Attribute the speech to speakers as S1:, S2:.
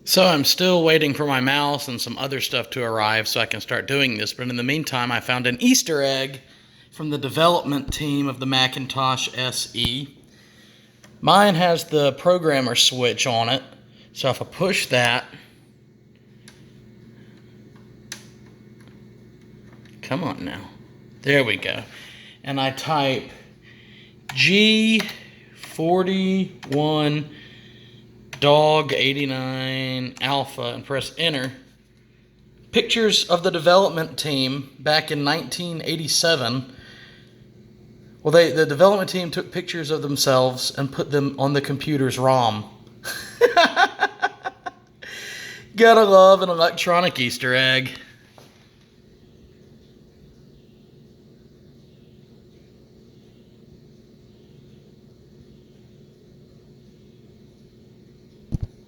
S1: So I'm still waiting for my mouse and some other stuff to arrive so I can start doing this. But in the meantime, I found an Easter egg from the development team of the Macintosh SE. Mine has the programmer switch on it. So if I push that, come on now, there we go. And I type G41 dog 89 alpha and press enter. Pictures of the development team back in 1987. Well, the development team took pictures of themselves and put them on the computer's ROM. Gotta love an electronic Easter egg.